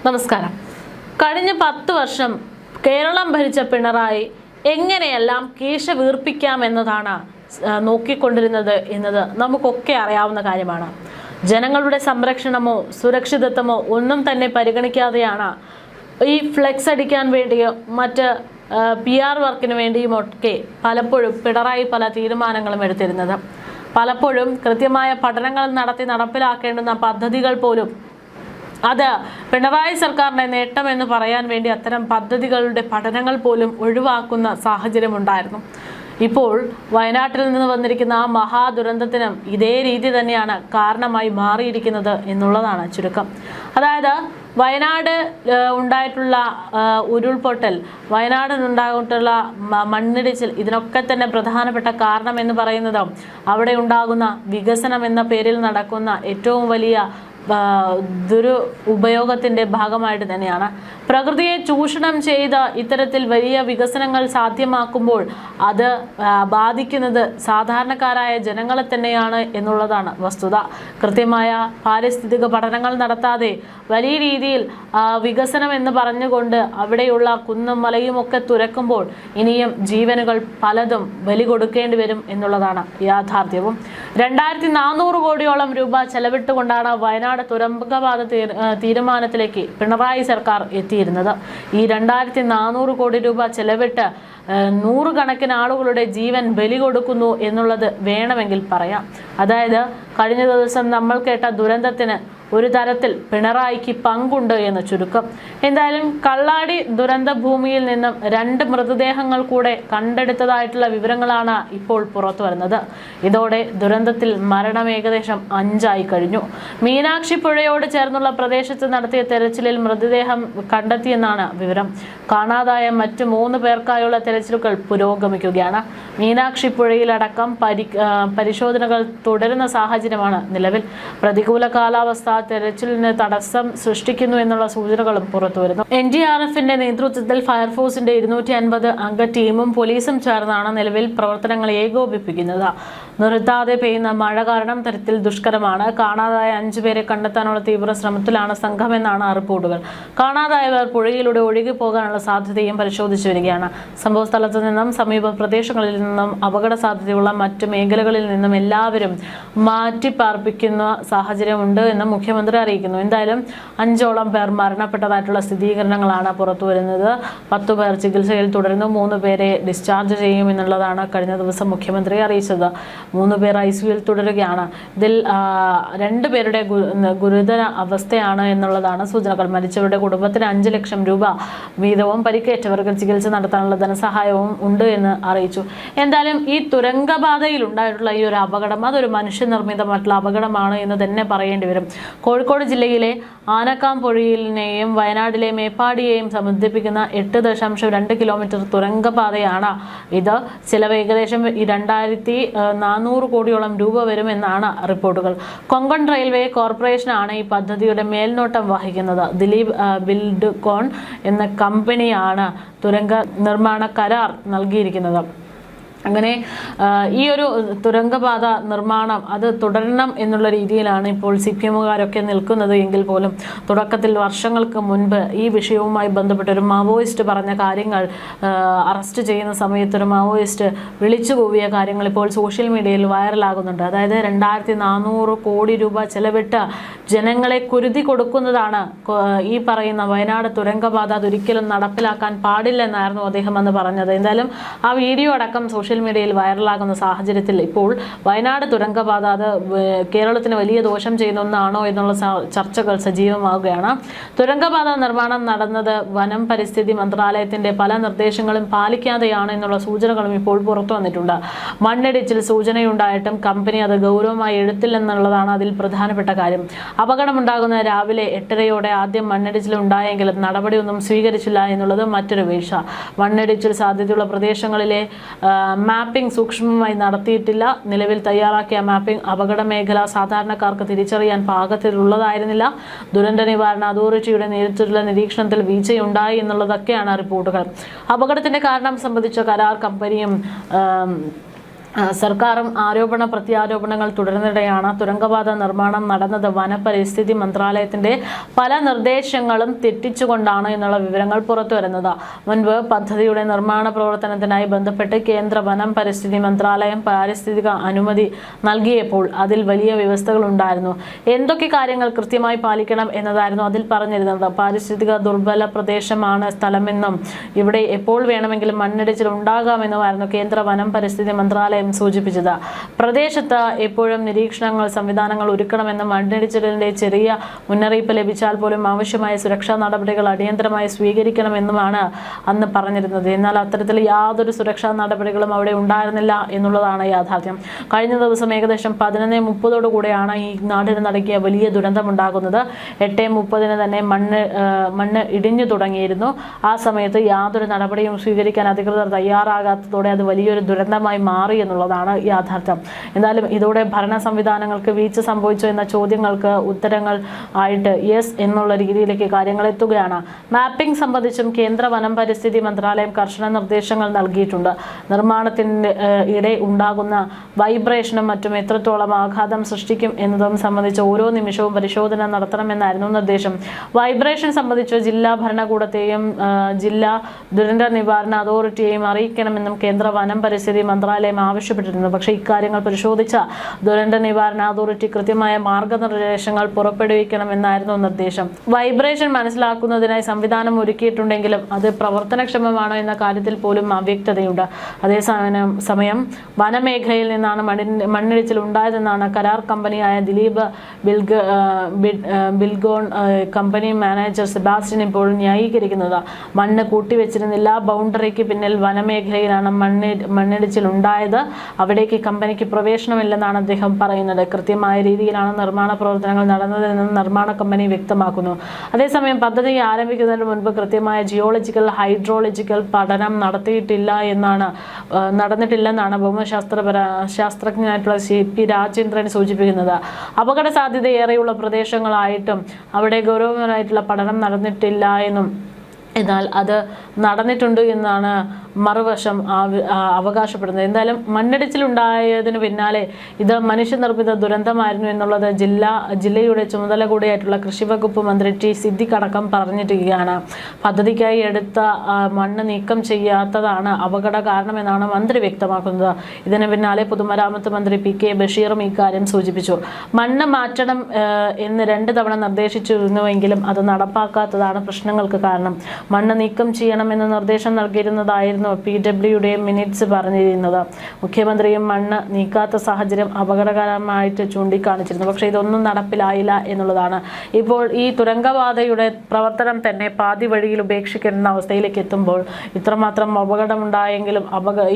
നമസ്കാരം. കഴിഞ്ഞ 10 വർഷം കേരളം ഭരിച്ച പിണറായി എങ്ങനെയെല്ലാം കീശ വീർപ്പിക്കാമെന്നതാണ് നോക്കിക്കൊണ്ടിരുന്നത് എന്നത് നമുക്കൊക്കെ അറിയാവുന്ന കാര്യമാണ്. ജനങ്ങളുടെ സംരക്ഷണമോ സുരക്ഷിതത്വമോ ഒന്നും തന്നെ പരിഗണിക്കാതെയാണ് ഈ ഫ്ലെക്സ് അടിക്കാൻ വേണ്ടിയോ മറ്റ് PR വർക്കിന് വേണ്ടിയുമൊക്കെ പലപ്പോഴും പിണറായി പല തീരുമാനങ്ങളും എടുത്തിരുന്നത്. പലപ്പോഴും കൃത്യമായ പഠനങ്ങൾ നടത്തി നടപ്പിലാക്കേണ്ടുന്ന പദ്ധതികൾ പോലും അത് പിണറായി സർക്കാരിന്റെ നേട്ടമെന്ന് പറയാൻ വേണ്ടി അത്തരം പദ്ധതികളുടെ പഠനങ്ങൾ പോലും ഒഴിവാക്കുന്ന സാഹചര്യമുണ്ടായിരുന്നു. ഇപ്പോൾ വയനാട്ടിൽ നിന്ന് വന്നിരിക്കുന്ന ആ മഹാദുരന്തത്തിനും ഇതേ രീതി തന്നെയാണ് കാരണമായി മാറിയിരിക്കുന്നത് എന്നുള്ളതാണ് ചുരുക്കം. അതായത് വയനാട് ഉണ്ടായിട്ടുള്ള ഉരുൾപൊട്ടൽ, വയനാടിനുണ്ടായിട്ടുള്ള മണ്ണിടിച്ചിൽ, ഇതിനൊക്കെ തന്നെ പ്രധാനപ്പെട്ട കാരണം എന്ന് പറയുന്നത് അവിടെ ഉണ്ടാകുന്ന വികസനം എന്ന പേരിൽ നടക്കുന്ന ഏറ്റവും വലിയ ഉപയോഗത്തിന്റെ ഭാഗമായിട്ട് തന്നെയാണ്. പ്രകൃതിയെ ചൂഷണം ചെയ്ത ഇത്തരത്തിൽ വലിയ വികസനങ്ങൾ സാധ്യമാക്കുമ്പോൾ അത് ബാധിക്കുന്നത് സാധാരണക്കാരായ ജനങ്ങളെ തന്നെയാണ് എന്നുള്ളതാണ് വസ്തുത. കൃത്യമായ പാരിസ്ഥിതിക പഠനങ്ങൾ നടത്താതെ വലിയ രീതിയിൽ വികസനം എന്ന് പറഞ്ഞുകൊണ്ട് അവിടെയുള്ള കുന്നും മലയും ഒക്കെ തുരക്കുമ്പോൾ ഇനിയും ജീവനുകൾ പലതും ബലി കൊടുക്കേണ്ടി വരും എന്നുള്ളതാണ് യാഥാർത്ഥ്യവും. 2400 കോടിയോളം രൂപ ചെലവിട്ടുകൊണ്ടാണ് വയനാട് തുരങ്കപാത തീരുമാനത്തിലേക്ക് പിണറായി സർക്കാർ എത്തിയിരുന്നത്. ഈ 2400 കോടി രൂപ ചെലവിട്ട് 100 കണക്കിന് ആളുകളുടെ ജീവൻ ബലി കൊടുക്കുന്നു എന്നുള്ളത് വേണമെങ്കിൽ പറയാം. അതായത് കഴിഞ്ഞ ദിവസം നമ്മൾ കേട്ട ദുരന്തത്തിന് ഒരു തരത്തിൽ പിണറായിക്ക് പങ്കുണ്ട് എന്ന് ചുരുക്കം. എന്തായാലും കള്ളാടി ദുരന്ത ഭൂമിയിൽ നിന്നും 2 മൃതദേഹങ്ങൾ കൂടെ കണ്ടെടുത്തതായിട്ടുള്ള വിവരങ്ങളാണ് ഇപ്പോൾ പുറത്തു വരുന്നത്. ഇതോടെ ദുരന്തത്തിൽ മരണം ഏകദേശം 5 കഴിഞ്ഞു. മീനാക്ഷി പുഴയോട് ചേർന്നുള്ള പ്രദേശത്ത് നടത്തിയ തെരച്ചിലിൽ മൃതദേഹം കണ്ടെത്തിയെന്നാണ് വിവരം. കാണാതായ മറ്റ് 3 പേർക്കായുള്ള തെരച്ചിലുകൾ പുരോഗമിക്കുകയാണ്. മീനാക്ഷി പുഴയിലടക്കം പരിശോധനകൾ തുടരുന്ന സാഹചര്യമാണ് നിലവിൽ. പ്രതികൂല കാലാവസ്ഥ തെരച്ചിലിന് തടസ്സം സൃഷ്ടിക്കുന്നു എന്നുള്ള സൂചനകളും പുറത്തുവരുന്നു. NDRFന്റെ നേതൃത്വത്തിൽ ഫയർഫോഴ്സിന്റെ 250 അംഗ ടീമും പോലീസും ചേർന്നാണ് നിലവിൽ പ്രവർത്തനങ്ങൾ ഏകോപിപ്പിക്കുന്നത്. നിർത്താതെ പെയ്യുന്ന മഴ കാരണം തരത്തിൽ ദുഷ്കരമാണ്. കാണാതായ 5 പേരെ കണ്ടെത്താനുള്ള തീവ്ര ശ്രമത്തിലാണ് സംഘമെന്നാണ് റിപ്പോർട്ടുകൾ. കാണാതായവർ പുഴയിലൂടെ ഒഴുകി പോകാനുള്ള സാധ്യതയും പരിശോധിച്ചു വരികയാണ്. സംഭവ സ്ഥലത്ത് നിന്നും സമീപ പ്രദേശങ്ങളിൽ നിന്നും അപകട സാധ്യതയുള്ള മറ്റ് മേഖലകളിൽ നിന്നും എല്ലാവരും മാറ്റിപ്പാർപ്പിക്കുന്ന സാഹചര്യമുണ്ട് എന്ന് മുഖ്യമന്ത്രി അറിയിക്കുന്നു. എന്തായാലും 5ഓളം പേർ മരണപ്പെട്ടതായിട്ടുള്ള സ്ഥിരീകരണങ്ങളാണ് പുറത്തുവരുന്നത്. 10 പേർ ചികിത്സയിൽ തുടരുന്നു. 3 പേരെ ഡിസ്ചാർജ് ചെയ്യുമെന്നുള്ളതാണ് കഴിഞ്ഞ ദിവസം മുഖ്യമന്ത്രി അറിയിച്ചത്. 3 പേർ ICUവിൽ തുടരുകയാണ്. ഇതിൽ 2 പേരുടെ ഗുരുതര അവസ്ഥയാണ് എന്നുള്ളതാണ് സൂചനകൾ. മരിച്ചവരുടെ കുടുംബത്തിന് 5 ലക്ഷം രൂപ വീതവും പരിക്കേറ്റവർക്ക് ചികിത്സ നടത്താനുള്ള ധനസഹായവും ഉണ്ട് എന്ന് അറിയിച്ചു. എന്തായാലും ഈ തുരങ്കപാതയിൽ ഉണ്ടായിട്ടുള്ള ഈ ഒരു അപകടം അതൊരു മനുഷ്യനിർമ്മിതമായിട്ടുള്ള അപകടമാണ് എന്ന് തന്നെ പറയേണ്ടി വരും. കോഴിക്കോട് ജില്ലയിലെ ആനക്കാംപൊഴിയിലിനെയും വയനാട്ടിലെ മേപ്പാടിയെയും ബന്ധിപ്പിക്കുന്ന 8.2 കിലോമീറ്റർ തുരങ്കപാതയാണ് ഇത്. ചിലവ് ഏകദേശം 2400 കോടിയോളം രൂപ വരുമെന്നാണ് റിപ്പോർട്ടുകൾ. കൊങ്കൺ റെയിൽവേ കോർപ്പറേഷനാണ് ഈ പദ്ധതിയുടെ മേൽനോട്ടം വഹിക്കുന്നത്. ദിലീപ് ബിൽഡ്കോൺ എന്ന കമ്പനിയാണ് തുരങ്ക നിർമ്മാണ കരാർ നൽകിയിരിക്കുന്നത്. അങ്ങനെ ഈ ഒരു തുരങ്കപാത നിർമ്മാണം അത് തുടരണം എന്നുള്ള രീതിയിലാണ് ഇപ്പോൾ CPMകാരൊക്കെ നിൽക്കുന്നത് എങ്കിൽ പോലും തുടക്കത്തിൽ വർഷങ്ങൾക്ക് മുൻപ് ഈ വിഷയവുമായി ബന്ധപ്പെട്ട് ഒരു മാവോയിസ്റ്റ് പറഞ്ഞ കാര്യങ്ങൾ, അറസ്റ്റ് ചെയ്യുന്ന സമയത്ത് ഒരു മാവോയിസ്റ്റ് വിളിച്ചു കൂവിയ കാര്യങ്ങൾ ഇപ്പോൾ സോഷ്യൽ മീഡിയയിൽ വൈറലാകുന്നുണ്ട്. അതായത് 2400 കോടി രൂപ ചെലവിട്ട് ജനങ്ങളെ കുരുതി കൊടുക്കുന്നതാണ് ഈ പറയുന്ന വയനാട് തുരങ്കപാത. അതൊരിക്കലും നടപ്പിലാക്കാൻ പാടില്ലെന്നായിരുന്നു അദ്ദേഹം അന്ന് പറഞ്ഞത്. എന്തായാലും ആ വീഡിയോ അടക്കം സോഷ്യൽ മീഡിയയിൽ വൈറലാകുന്ന സാഹചര്യത്തിൽ ഇപ്പോൾ വയനാട് തുരങ്കപാത അത് കേരളത്തിന് വലിയ ദോഷം ചെയ്യുന്ന ഒന്നാണോ എന്നുള്ള ചർച്ചകൾ സജീവമാവുകയാണ്. തുരങ്കപാത നിർമ്മാണം നടന്നത് വനം പരിസ്ഥിതി മന്ത്രാലയത്തിന്റെ പല നിർദ്ദേശങ്ങളും പാലിക്കാതെയാണ് എന്നുള്ള സൂചനകളും ഇപ്പോൾ പുറത്തു വന്നിട്ടുണ്ട്. മണ്ണിടിച്ചിൽ സൂചനയുണ്ടായിട്ടും കമ്പനി അത് ഗൗരവമായി എടുത്തില്ലെന്നുള്ളതാണ് അതിൽ പ്രധാനപ്പെട്ട കാര്യം. അപകടമുണ്ടാകുന്ന രാവിലെ 8:30 ആദ്യം മണ്ണിടിച്ചിൽ ഉണ്ടായെങ്കിലും നടപടിയൊന്നും സ്വീകരിച്ചില്ല എന്നുള്ളത് മറ്റൊരു വീഴ്ച. മണ്ണിടിച്ചിൽ സാധ്യതയുള്ള പ്രദേശങ്ങളിലെ മാപ്പിംഗ് സൂക്ഷ്മമായി നടത്തിയിട്ടില്ല. നിലവിൽ തയ്യാറാക്കിയ മാപ്പിംഗ് അപകട മേഖല സാധാരണക്കാർക്ക് തിരിച്ചറിയാൻ പാകത്തിലുള്ളതായിരുന്നില്ല. ദുരന്ത നിവാരണ അതോറിറ്റിയുടെ നേതൃത്വത്തിലുള്ള നിരീക്ഷണത്തിൽ വീഴ്ചയുണ്ടായി എന്നുള്ളതൊക്കെയാണ് റിപ്പോർട്ടുകൾ. അപകടത്തിന്റെ കാരണം സംബന്ധിച്ച കരാർ കമ്പനിയും സർക്കാരും ആരോപണ പ്രത്യാരോപണങ്ങൾ തുടരുന്നിടെയാണ് തുരങ്കപാത നിർമ്മാണം നടന്നത് വനപരിസ്ഥിതി മന്ത്രാലയത്തിന്റെ പല നിർദ്ദേശങ്ങളും തെറ്റിച്ചുകൊണ്ടാണ് എന്നുള്ള വിവരങ്ങൾ പുറത്തുവരുന്നത്. മുൻപ് പദ്ധതിയുടെ നിർമ്മാണ പ്രവർത്തനത്തിനായി ബന്ധപ്പെട്ട് കേന്ദ്ര വനം പരിസ്ഥിതി മന്ത്രാലയം പാരിസ്ഥിതിക അനുമതി നൽകിയപ്പോൾ അതിൽ വലിയ വ്യവസ്ഥകൾ ഉണ്ടായിരുന്നു. എന്തൊക്കെ കാര്യങ്ങൾ കൃത്യമായി പാലിക്കണം എന്നതായിരുന്നു അതിൽ പറഞ്ഞിരുന്നത്. പാരിസ്ഥിതിക ദുർബല പ്രദേശമാണ് സ്ഥലമെന്നും ഇവിടെ എപ്പോൾ വേണമെങ്കിലും മണ്ണിടിച്ചിൽ ഉണ്ടാകാമെന്നുമായിരുന്നു കേന്ദ്ര വനം പരിസ്ഥിതി മന്ത്രാലയം സൂചിപ്പിച്ചത്. പ്രദേശത്ത് എപ്പോഴും നിരീക്ഷണങ്ങൾ സംവിധാനങ്ങൾ ഒരുക്കണമെന്നും മണ്ണിടിച്ചിലിന്റെ ചെറിയ മുന്നറിയിപ്പ് ലഭിച്ചാൽ പോലും ആവശ്യമായ സുരക്ഷാ നടപടികൾ അടിയന്തരമായി സ്വീകരിക്കണമെന്നുമാണ് അന്ന് പറഞ്ഞിരുന്നത്. എന്നാൽ അത്തരത്തിൽ യാതൊരു സുരക്ഷാ നടപടികളും അവിടെ ഉണ്ടായിരുന്നില്ല എന്നുള്ളതാണ് യാഥാർത്ഥ്യം. കഴിഞ്ഞ ദിവസം ഏകദേശം 11:30 ഈ നാടിന് നടക്കിയ വലിയ ദുരന്തമുണ്ടാകുന്നത്. 8:30 തന്നെ മണ്ണ് ഇടിഞ്ഞു തുടങ്ങിയിരുന്നു. ആ സമയത്ത് യാതൊരു നടപടിയും സ്വീകരിക്കാൻ അധികൃതർ തയ്യാറാകാത്തതോടെ അത് വലിയൊരു ദുരന്തമായി മാറി എന്നുള്ളതാണ് യാഥാർത്ഥ്യം. എന്തായാലും ഇതോടെ ഭരണ സംവിധാനങ്ങൾക്ക് വീഴ്ച സംഭവിച്ചു എന്ന ചോദ്യങ്ങൾക്ക് ഉത്തരങ്ങൾ ആയിട്ട് യെസ് എന്നുള്ള രീതിയിലേക്ക് കാര്യങ്ങൾ എത്തുകയാണ്. മാപ്പിംഗ് സംബന്ധിച്ചും കേന്ദ്ര വനം പരിസ്ഥിതി മന്ത്രാലയം കർശന നിർദ്ദേശങ്ങൾ നൽകിയിട്ടുണ്ട്. നിർമ്മാണത്തിന്റെ ഇടെ ഉണ്ടാകുന്ന വൈബ്രേഷനും മറ്റും എത്രത്തോളം ആഘാതം സൃഷ്ടിക്കും എന്നതും സംബന്ധിച്ച് ഓരോ നിമിഷവും പരിശോധന നടത്തണമെന്നായിരുന്നു നിർദ്ദേശം. വൈബ്രേഷൻ സംബന്ധിച്ച് ജില്ലാ ഭരണകൂടത്തെയും ജില്ലാ ദുരന്ത നിവാരണ അതോറിറ്റിയെയും അറിയിക്കണമെന്നും കേന്ദ്ര വനം പരിസ്ഥിതി മന്ത്രാലയം ആവശ്യപ്പെട്ടിരുന്നു. പക്ഷേ ഇക്കാര്യങ്ങൾ പരിശോധിച്ച ദുരന്ത നിവാരണ അതോറിറ്റി കൃത്യമായ മാർഗനിർദ്ദേശങ്ങൾ പുറപ്പെടുവിക്കണമെന്നായിരുന്നു നിർദ്ദേശം. വൈബ്രേഷൻ മനസ്സിലാക്കുന്നതിനായി സംവിധാനം ഒരുക്കിയിട്ടുണ്ടെങ്കിലും അത് പ്രവർത്തനക്ഷമമാണോ എന്ന കാര്യത്തിൽ പോലും അവ്യക്തതയുണ്ട്. അതേസമയം വനമേഖലയിൽ നിന്നാണ് മണ്ണിടിച്ചിൽ ഉണ്ടായതെന്നാണ് കരാർ കമ്പനിയായ ദിലീപ് ബിൽഗോൺ കമ്പനി മാനേജർ സെബാസ്റ്റ്യൻ ഇപ്പോൾ ന്യായീകരിക്കുന്നത്. മണ്ണ് കൂട്ടിവെച്ചിരുന്നില്ല, ബൗണ്ടറിക്ക് പിന്നിൽ വനമേഖലയിലാണ് മണ്ണിടിച്ചിൽ ഉണ്ടായത്, അവിടേക്ക് കമ്പനിക്ക് പ്രവേശനമില്ലെന്നാണ് അദ്ദേഹം പറയുന്നത്. കൃത്യമായ രീതിയിലാണ് നിർമ്മാണ പ്രവർത്തനങ്ങൾ നടന്നതെന്ന് നിർമ്മാണ കമ്പനി വ്യക്തമാക്കുന്നു. അതേസമയം പദ്ധതി ആരംഭിക്കുന്നതിന് മുൻപ് കൃത്യമായ ജിയോളജിക്കൽ ഹൈഡ്രോളജിക്കൽ പഠനം നടന്നിട്ടില്ലെന്നാണ് ഭൗമശാസ്ത്രജ്ഞനായിട്ടുള്ള CP രാജേന്ദ്രൻ സൂചിപ്പിക്കുന്നത്. അപകട സാധ്യത ഏറെയുള്ള പ്രദേശങ്ങളായിട്ടും അവിടെ ഗൗരവമായിട്ടുള്ള പഠനം നടന്നിട്ടില്ല എന്നും എന്നാൽ അത് നടന്നിട്ടുണ്ട് എന്നാണ് മറുവശം അവകാശപ്പെടുന്നത്. എന്തായാലും മണ്ണിടിച്ചിലുണ്ടായതിനു പിന്നാലെ ഇത് മനുഷ്യനിർമ്മിത ദുരന്തമായിരുന്നു എന്നുള്ളത് ജില്ലയുടെ ചുമതല കൂടിയായിട്ടുള്ള കൃഷി വകുപ്പ് മന്ത്രി T സിദ്ദിഖ് അടക്കം പറഞ്ഞിരിക്കുകയാണ്. പദ്ധതിക്കായി എടുത്ത മണ്ണ് നീക്കം ചെയ്യാത്തതാണ് അപകട കാരണമെന്നാണ് മന്ത്രി വ്യക്തമാക്കുന്നത്. ഇതിന് പിന്നാലെ പൊതുമരാമത്ത് മന്ത്രി PK ബഷീറും ഇക്കാര്യം സൂചിപ്പിച്ചു. മണ്ണ് മാറ്റണം എന്ന് 2 തവണ നിർദ്ദേശിച്ചിരുന്നുവെങ്കിലും അത് നടപ്പാക്കാത്തതാണ് പ്രശ്നങ്ങൾക്ക് കാരണം. മണ്ണ് നീക്കം ചെയ്യണമെന്ന് നിർദ്ദേശം നൽകിയിരുന്നതായിരുന്നു PWയുടെ മിനിറ്റ്സ് പറഞ്ഞിരുന്നത്. മുഖ്യമന്ത്രിയും മണ്ണ് നീക്കാത്ത സാഹചര്യം അപകടകരമായിട്ട് ചൂണ്ടിക്കാണിച്ചിരുന്നു. പക്ഷേ ഇതൊന്നും നടപ്പിലായില്ല എന്നുള്ളതാണ്. ഇപ്പോൾ ഈ തുരങ്കപാതയുടെ പ്രവർത്തനം തന്നെ പാതി വഴിയിൽ ഉപേക്ഷിക്കേണ്ട അവസ്ഥയിലേക്ക് എത്തുമ്പോൾ ഇത്രമാത്രം അപകടമുണ്ടായെങ്കിലും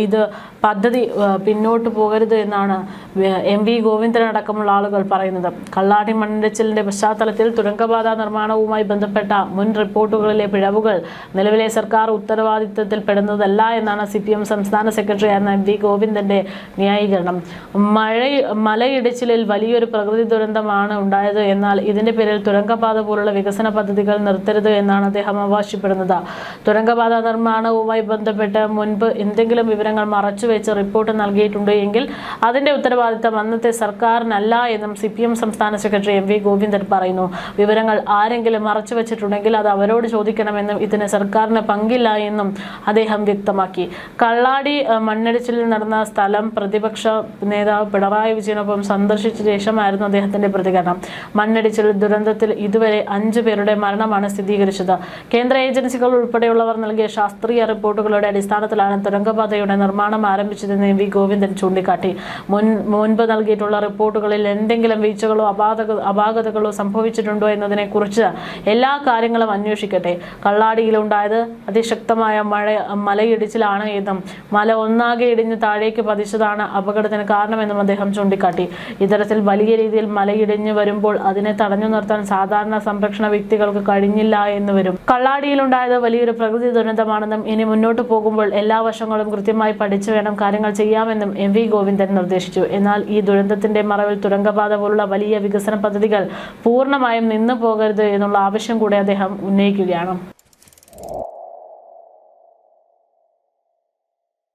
ഇത് പദ്ധതി പിന്നോട്ട് പോകരുത് എന്നാണ് MV ഗോവിന്ദൻ അടക്കമുള്ള ആളുകൾ പറയുന്നത്. കള്ളാടി മണ്ണിടിച്ചിലിന്റെ പശ്ചാത്തലത്തിൽ തുരങ്കപാത നിർമ്മാണവുമായി ബന്ധപ്പെട്ട മുൻ റിപ്പോർട്ടുകളിലെ പിഴവുകൾ നിലവിലെ സർക്കാർ ഉത്തരവാദിത്തത്തിൽ പെടുന്നതല്ല എന്നാണ് CPM സംസ്ഥാന സെക്രട്ടറി ആയിരുന്ന MV ഗോവിന്ദന്റെ ന്യായീകരണം. മലയിടിച്ചിലിൽ വലിയൊരു പ്രകൃതി ദുരന്തമാണ് ഉണ്ടായത്. എന്നാൽ ഇതിന്റെ പേരിൽ തുരങ്കപാത പോലുള്ള വികസന പദ്ധതികൾ നിർത്തരുത് എന്നാണ് അദ്ദേഹം അവകാശപ്പെടുന്നത്. തുരങ്കപാത നിർമ്മാണവുമായി ബന്ധപ്പെട്ട് മുൻപ് എന്തെങ്കിലും വിവരങ്ങൾ മറച്ചുവെച്ച് റിപ്പോർട്ട് നൽകിയിട്ടുണ്ട് എങ്കിൽ അതിന്റെ ഉത്തരവാദിത്തം അന്നത്തെ സർക്കാരിനല്ല എന്നും CPM സംസ്ഥാന സെക്രട്ടറി MV ഗോവിന്ദൻ പറയുന്നു. വിവരങ്ങൾ ആരെങ്കിലും മറച്ചുവെച്ചിട്ടുണ്ടെങ്കിൽ അത് അവരോട് ചോദിക്കണമെന്നും ഇതിന് സർക്കാരിന് പങ്കില്ല എന്നും അദ്ദേഹം വ്യക്തമാക്കി. കള്ളാടി മണ്ണിടിച്ചിലിൽ നടന്ന സ്ഥലം പ്രതിപക്ഷ നേതാവ് പിണറായി വിജയനൊപ്പം സന്ദർശിച്ച ശേഷമായിരുന്നു അദ്ദേഹത്തിന്റെ പ്രതികരണം. മണ്ണിടിച്ചിൽ ദുരന്തത്തിൽ ഇതുവരെ 5 പേരുടെ മരണമാണ് സ്ഥിരീകരിച്ചത്. കേന്ദ്ര ഏജൻസികൾ ഉൾപ്പെടെയുള്ളവർ നൽകിയ ശാസ്ത്രീയ റിപ്പോർട്ടുകളുടെ അടിസ്ഥാനത്തിലാണ് തുരങ്കപാതയുടെ നിർമ്മാണം ആരംഭിച്ചതെന്ന് MV ഗോവിന്ദൻ ചൂണ്ടിക്കാട്ടി. മുൻപ് നൽകിയിട്ടുള്ള റിപ്പോർട്ടുകളിൽ എന്തെങ്കിലും വീഴ്ചകളോ അപാകതകളോ സംഭവിച്ചിട്ടുണ്ടോ എന്നതിനെ കുറിച്ച് എല്ലാ കാര്യങ്ങളും അന്വേഷിക്കട്ടെ. കള്ളാടിയിലുണ്ടായത് അതിശക്തമായ മലയിടിച്ചിലാണ് എന്നും മല ഒന്നാകെ ഇടിഞ്ഞ് താഴേക്ക് പതിച്ചതാണ് അപകടത്തിന് കാരണമെന്നും അദ്ദേഹം ചൂണ്ടിക്കാട്ടി. ഇത്തരത്തിൽ വലിയ രീതിയിൽ മലയിടിഞ്ഞ് വരുമ്പോൾ അതിനെ തടഞ്ഞു നിർത്താൻ സാധാരണ സംരക്ഷണ വ്യക്തികൾക്ക് കഴിഞ്ഞില്ല എന്ന് വരും. കള്ളാടിയിലുണ്ടായത് വലിയൊരു പ്രകൃതി ദുരന്തമാണെന്നും ഇനി മുന്നോട്ട് പോകുമ്പോൾ എല്ലാ വശങ്ങളും കൃത്യമായി പഠിച്ചു വേണം കാര്യങ്ങൾ ചെയ്യാമെന്നും MV ഗോവിന്ദൻ നിർദ്ദേശിച്ചു. എന്നാൽ ഈ ദുരന്തത്തിന്റെ മറവിൽ തുരങ്കപാത പോലുള്ള വലിയ വികസന പദ്ധതികൾ പൂർണ്ണമായും നിന്നു പോകരുത് എന്നുള്ള ആവശ്യം കൂടി അദ്ദേഹം ഉന്നയിക്കുകയാണ്.